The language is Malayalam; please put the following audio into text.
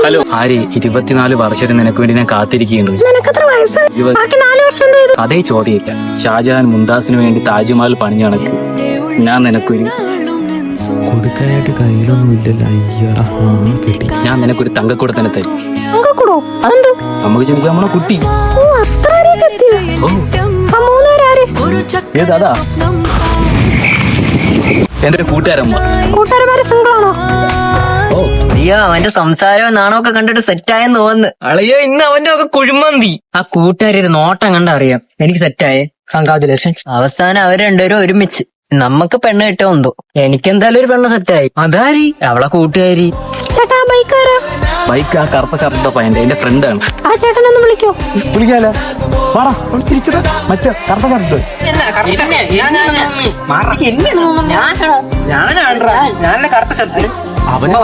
ഹലോ ആര് 24 വർഷത്തിന് നിനക്ക് വേണ്ടി ഞാൻ കാത്തിരിക്കുന്നു. അതേ ചോദ്യമില്ല. ഷാജഹാൻ മുംതാസിന് വേണ്ടി താജ്മഹൽ പണിഞ്ഞു കണക്ക് ഞാൻ നിനക്കൊരു കൊടുക്കാനായിട്ട് കയ്യിലൊന്നും ഇല്ലല്ലോ. അയ്യടാ കിട്ടി. ഞാൻ നിനക്കൊരു തങ്കക്കൂടെ തന്നെ തരും. നമുക്ക് ചോദിക്കാം നമ്മളെ കുട്ടി. ഏതാ എന്റെ ഒരു കൂട്ടുകാരമ്മ. അയ്യോ അവന്റെ സംസാരവും നാണമൊക്കെ കണ്ടിട്ട് സെറ്റായെന്ന് തോന്നുന്നു. അളയോ ഇന്ന് അവന്റെ ഒക്കെ കുഴിമന്തി. ആ കൂട്ടുകാരി നോട്ടം കണ്ടറിയാം എനിക്ക് സെറ്റായേ. കൺഗ്രാജുലേഷൻസ്. അവസാനം അവർ രണ്ടുപേരും ഒരുമിച്ച് നമ്മക്ക് പെണ്ണ് കിട്ടുമെന്തോ. എനിക്കെന്തായാലും ഒരു പെണ്ണ് സെറ്റായി. അതാരി അവളെ കൂട്ടുകാരി. ചേട്ടാ ബൈക്കാരാ? ബൈക്ക് ആ കറുത്ത ഷർട്ടിട്ട പയ്യന്റെ എന്റെ ഫ്രണ്ടാണ്. ആ ചേട്ടനൊന്ന് വിളിക്കോ? വിളിക്കാലോ. വാടാ ചിരിച്ചത് മറ്റേ കറുത്ത കറുത്ത് ഞാനാണ് കറുത്ത ഷർട്ട്. അവന്